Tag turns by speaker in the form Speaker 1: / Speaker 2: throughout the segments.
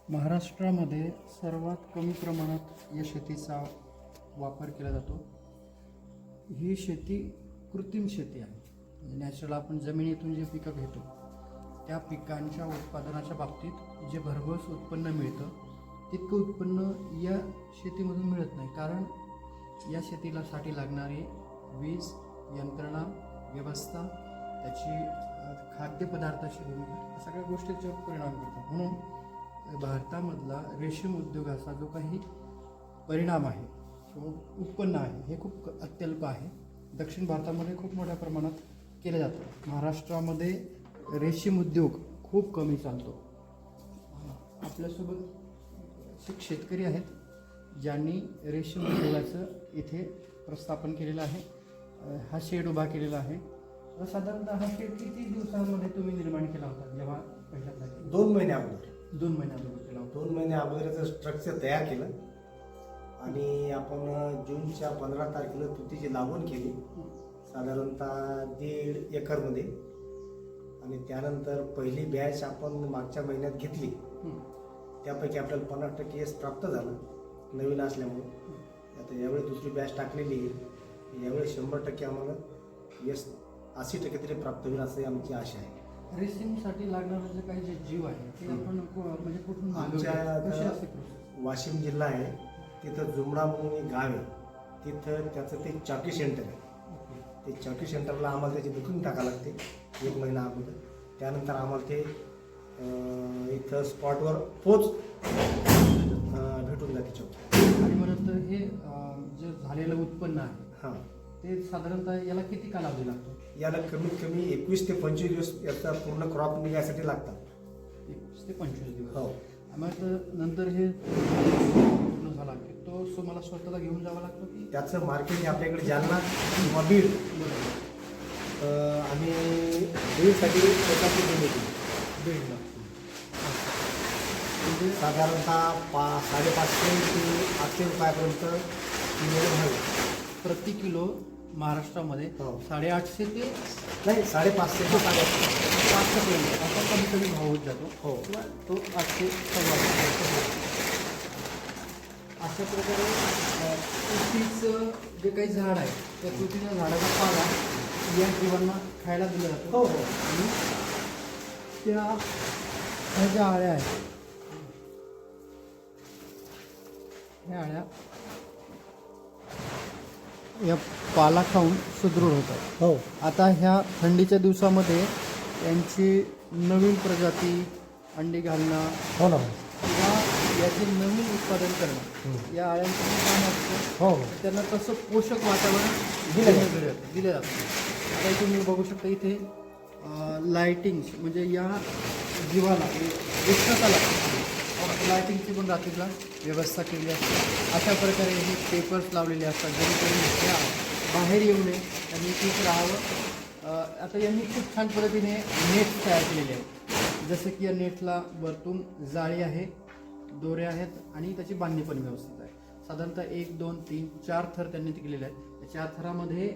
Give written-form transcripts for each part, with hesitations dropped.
Speaker 1: महाराष्ट्रामध्ये सर्वात कमी प्रमाणात या शेतीचा वापर केला जातो. ही शेती कृत्रिम शेती आहे. म्हणजे नॅचरल आपण जमिनीतून जे पिकं घेतो त्या पिकांच्या उत्पादनाच्या बाबतीत जे भरघोस उत्पन्न मिळतं तितकं उत्पन्न या शेतीमधून मिळत नाही. कारण या शेतीला साठी लागणारी वीज, यंत्रणा, व्यवस्था, त्याची खाद्यपदार्थाची भूमिका, सगळ्या गोष्टींच्यावर परिणाम करतात. म्हणून भारतामधला रेशीम उद्योगाचा जो काही परिणाम आहे किंवा उत्पन्न आहे हे खूप अत्यल्प आहे. दक्षिण भारतामध्ये खूप मोठ्या प्रमाणात केलं जातं. महाराष्ट्रामध्ये रेशीम उद्योग खूप कमी चालतो. आपल्यासोबत शेतकरी आहेत ज्यांनी रेशीम उद्योगाचं इथे प्रस्थापन केलेलं आहे. हा शेड उभा केलेला आहे. साधारणतः हा शेड किती दिवसांमध्ये तुम्ही निर्माण केला होता? जेव्हा पहिल्यांदा
Speaker 2: 2 महिने अगोदर
Speaker 1: 2 महिन्याअगोदर केला होता.
Speaker 2: 2 महिने अगोदरचं स्ट्रक्चर तयार केलं आणि आपण जूनच्या 15 तारखेला तुतीची लागवड केली, साधारणतः 1.5 एकरमध्ये. आणि त्यानंतर पहिली बॅच आपण मागच्या महिन्यात घेतली. त्यापैकी आपल्याला 50% यश प्राप्त झालं नवीन असल्यामुळे. आता यावेळी दुसरी बॅच टाकलेली आहे. यावेळी 100% आम्हाला यश 80% तरी प्राप्त होईल असं आमची आशा आहे.
Speaker 1: रेशीमसाठी लागणारं जे काही जे जीव आहे ते आपण म्हणजे कुठून
Speaker 2: आमच्या वाशिम जिल्हा आहे, तिथं जुमडा म्हणून एक गाव आहे, तिथं त्याचं ते चॉकी सेंटर आहे. ते चॉकी सेंटरला आम्हाला त्याची बुकिंग टाकावं लागते 1 महिना अगोदर. त्यानंतर आम्हाला ते इथं स्पॉटवर पोच भेटून जाते चॉकी.
Speaker 1: आणि म्हणत हे जे झालेलं उत्पन्न आहे
Speaker 2: हां,
Speaker 1: ते साधारणतः याला किती कालावधी लागतो?
Speaker 2: याला कमीत कमी 21 ते 25 दिवस याचा पूर्ण क्रॉप निघायसाठी लागतात.
Speaker 1: 21 ते 25 दिवस.
Speaker 2: हो.
Speaker 1: मग नंतर हे पूर्ण झाला की तो मला स्वतःला घेऊन जावा लागतो की
Speaker 2: त्याचं मार्केट आपल्याकडे जालना किंवा बीड आणि बीडसाठी स्वतःची जमीन
Speaker 1: बेड लागतो.
Speaker 2: म्हणजे साधारणतः 550 ते 800 रुपयापर्यंत किलो आहे
Speaker 1: प्रति किलो महाराष्ट्रामध्ये.
Speaker 2: हो.
Speaker 1: 850 ते
Speaker 2: नाही, 550 ते 850
Speaker 1: 500पर्यंत असा कमी कमी भाव होत जातो.
Speaker 2: हो.
Speaker 1: किंवा तो 800 अशा प्रकारे तुतीचं जे काही झाड आहे त्या तुतीच्या झाडाचा पाला या जीवांना खायला दिला जातो.
Speaker 2: हो.
Speaker 1: आणि ह्या ज्या आळ्या आहेत ह्या आळ्या या पाला खाऊन सुदृढ होतात.
Speaker 2: हो.
Speaker 1: आता ह्या थंडीच्या दिवसामध्ये यांची नवीन प्रजाती अंडी घालणं
Speaker 2: हो ना.
Speaker 1: किंवा याचे नवीन उत्पादन करणं या आळ्यांचं पण काम असतं.
Speaker 2: हो.
Speaker 1: त्यांना तसं पोषक वातावरण दिलं जातं. आता तुम्ही बघू शकता इथे लायटिंग म्हणजे या जीवाला उष्णताला लायटिंगची पण रात्रीला व्यवस्था केली असते. अशा प्रकारे हे पेपर्स लावलेले असतात जेणेकरून ह्या बाहेर येऊ नये त्यांनी तिथे राहावं. आता यांनी खूप छान पद्धतीने नेट तयार केलेले आहेत. जसं की या नेटला वरतून जाळी आहे, दोरे आहेत आणि त्याची बांधणी पण व्यवस्थित आहे. साधारणतः 1, 2, 3, 4 थर त्यांनी केलेले आहेत. त्या 4 थरामध्ये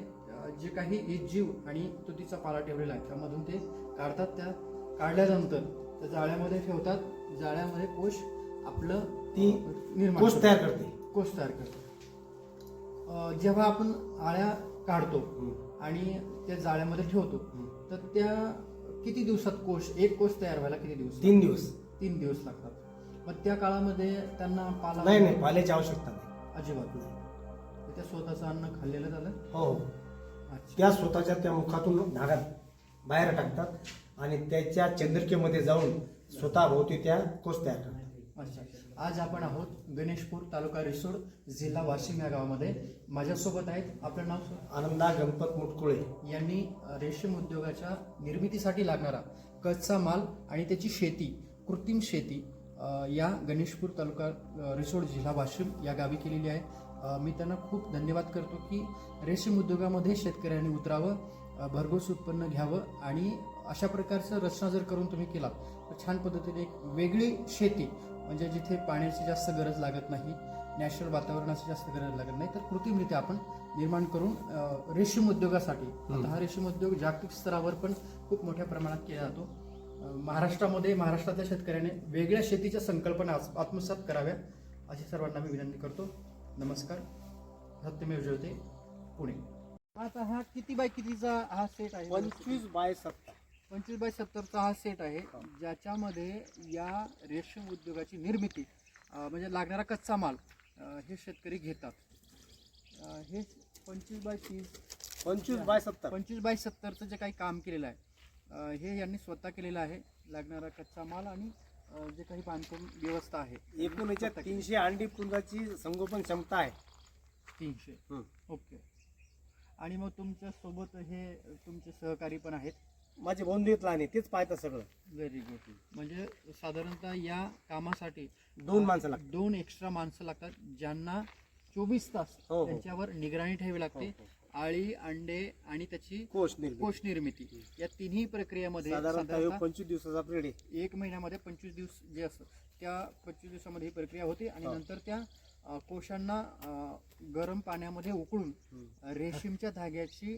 Speaker 1: जे काही जीव आणि तुतीचा पाला ठेवलेला आहे त्यामधून ते काढतात. त्या काढल्यानंतर त्या जाळ्यामध्ये ठेवतात. जाळ्यामध्ये कोश आपलं
Speaker 2: ती
Speaker 1: निर्माण
Speaker 2: कोश तयार करते.
Speaker 1: कोश तयार करते. जेव्हा आपण आळ्या काढतो आणि त्या जाळ्यामध्ये ठेवतो तर त्या किती दिवसात एक कोश तयार व्हायला किती दिवस?
Speaker 2: 3 दिवस.
Speaker 1: 3 दिवस लागतात. मग त्या काळामध्ये त्यांना पाला
Speaker 2: नाही, पाल्याची आवश्यकता नाही,
Speaker 1: अजिबात नाही. त्या स्वतःचं अन्न खाल्लेलं झालं.
Speaker 2: हो. त्या स्वतःच्या त्या मुखातून भागात बाहेर टाकतात आणि त्याच्या चंद्रिकेमध्ये जाऊन स्वतः भोवती त्या कोश तयार करतात.
Speaker 1: अच्छा. आज आपण आहोत गणेशपूर, तालुका रिसोड, जिल्हा वाशिम या गावामध्ये. माझ्यासोबत आहेत, आपलं नाव सर?
Speaker 2: आनंदा गणपत मुटकुळे
Speaker 1: यांनी रेशीम उद्योगाच्या निर्मितीसाठी लागणारा कच्चा माल आणि त्याची शेती, कृत्रिम शेती या गणेशपूर, तालुका रिसोड, जिल्हा वाशिम या गावी केलेली आहे. मी त्यांना खूप धन्यवाद करतो की रेशीम उद्योगामध्ये शेतकऱ्यांनी उतरावं, भरघोस उत्पन्न घ्यावं आणि अशा प्रकारचं रचना जर करून तुम्ही केलात तर छान पद्धतीने एक वेगळी शेती म्हणजे जिथे पाण्याची जास्त गरज लागत नाही, नॅचरल वातावरणाची जास्त गरज लागत नाही, तर कृत्रिमरित्या आपण निर्माण करून रेशीम उद्योगासाठी. आता हा रेशीम उद्योग जागतिक स्तरावर पण खूप मोठ्या प्रमाणात केला जातो. महाराष्ट्रामध्ये महाराष्ट्रातल्या शेतकऱ्याने वेगळ्या शेतीच्या संकल्पना आत्मसात कराव्या अशी सर्वांना मी विनंती करतो. नमस्कार. सत्यमेव जयते, पुणे. आता हा किती बाय कितीचा हा सेट आहे?
Speaker 2: 25/70.
Speaker 1: 25/70चा हा सेट आहे, ज्याच्यामध्ये या रेशीम उद्योगाची निर्मिती म्हणजे लागणारा कच्चा माल हे शेतकरी घेतात. हे 25/30
Speaker 2: 25/70.
Speaker 1: 25/70चं जे काही काम केलेलं आहे हे यांनी स्वतः केलेलं आहे. लागणारा कच्चा माल आणि जे काही बांधकाम व्यवस्था आहे
Speaker 2: एकूण याच्यात 300 अंडी पुंजाची संगोपन क्षमता आहे.
Speaker 1: 300. ओके. आणि मग तुमच्या सोबत हे तुमचे सहकारी पण आहेत?
Speaker 2: माझे बंधू येत लहान तेच पाहतात सगळं.
Speaker 1: Very good. म्हणजे साधारणतः या कामासाठी
Speaker 2: 2 माणसं लागतात.
Speaker 1: 2 एक्स्ट्रा माणसं लागतात, ज्यांना 24 तास
Speaker 2: हो, हो.
Speaker 1: त्यांच्यावर निगराणी ठेवावी लागते. आळी, अंडे आणि त्याची
Speaker 2: कोश
Speaker 1: निर्मिती या तिन्ही प्रक्रियेमध्ये
Speaker 2: साधारणतः 25 दिवसाचा पिरियड आहे.
Speaker 1: 1 महिन्यामध्ये 25 दिवस जे असतं त्या 25 दिवसामध्ये ही प्रक्रिया होते आणि नंतर त्या कोशांना गरम पाण्यामध्ये उकळून रेशीमच्या धाग्याची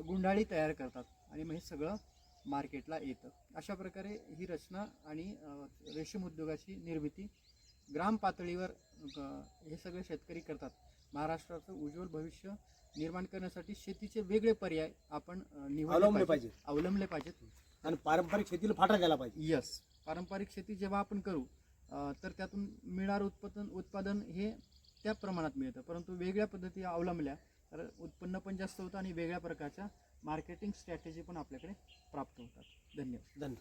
Speaker 1: गुंडाळी तयार करतात आणि मग हे सगळं मार्केटला येतं. अशा प्रकारे ही रचना आणि रेशीम उद्योगाची निर्मिती ग्राम पातळीवर हे सगळे शेतकरी करतात. महाराष्ट्राचं उज्ज्वल भविष्य निर्माण करण्यासाठी शेतीचे वेगळे पर्याय आपण
Speaker 2: अवलंबले
Speaker 1: पाहिजेत
Speaker 2: आणि पारंपरिक शेतीला फाटा द्यायला पाहिजे.
Speaker 1: यस. पारंपरिक शेती जेव्हा आपण करू तर त्यातून मिळणारं उत्पादन हे त्या प्रमाणात मिळतं, परंतु वेगळ्या पद्धती अवलंबल्या तर उत्पन्न पण जास्त होतं आणि वेगळ्या प्रकारच्या मार्केटिंग स्ट्रॅटेजी पण आपल्याकडे प्राप्त होतात. धन्यवाद.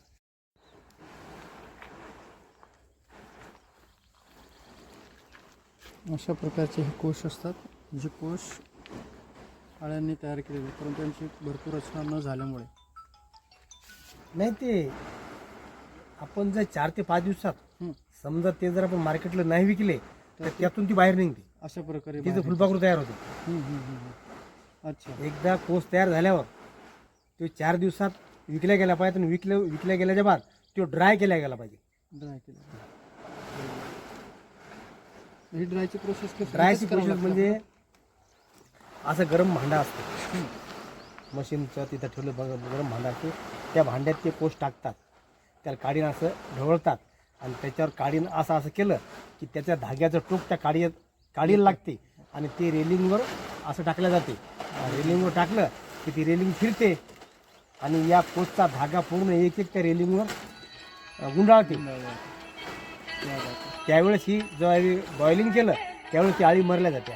Speaker 1: अशा प्रकारचे हे कोश असतात, जे कोश आळ्यांनी तयार केलेले, परंतु त्यांची भरपूर रचना न झाल्यामुळे
Speaker 2: नाही ते आपण जर 4 ते 5 दिवसात समजा ते जर आपण मार्केटला नाही विकले तर त्यातून ती बाहेर निघते.
Speaker 1: अशा प्रकारे
Speaker 2: तिचं फुलपाखरू तयार होते.
Speaker 1: अच्छा.
Speaker 2: एकदा कोस तयार झाल्यावर तो 4 दिवसात विकल्या गेला पाहिजे आणि विकल्या गेल्याच्या बाद तो ड्राय केला गेला पाहिजे.
Speaker 1: ड्राय केलं. ही ड्रायची प्रोसेस
Speaker 2: म्हणजे असं गरम भांडा असतो मशीनचं, तिथं ठेवलं गरम भांडा असतो, त्या भांड्यात ते कोस टाकतात, त्याला काडीनं असं ढवळतात आणि त्याच्यावर काडीनं असं केलं की त्याच्या धाग्याचं टोक त्या काडीला लागते आणि ते रेलिंगवर असं टाकलं जाते. रेलिंगवर टाकलं की ती रेलिंग फिरते आणि या कोसचा धागा पूर्ण एक त्या रेलिंगवर गुंडाळते. त्यावेळेस ही ज्यावेळी बॉइलिंग केलं त्यावेळेस ती आळी मरल्या जाते.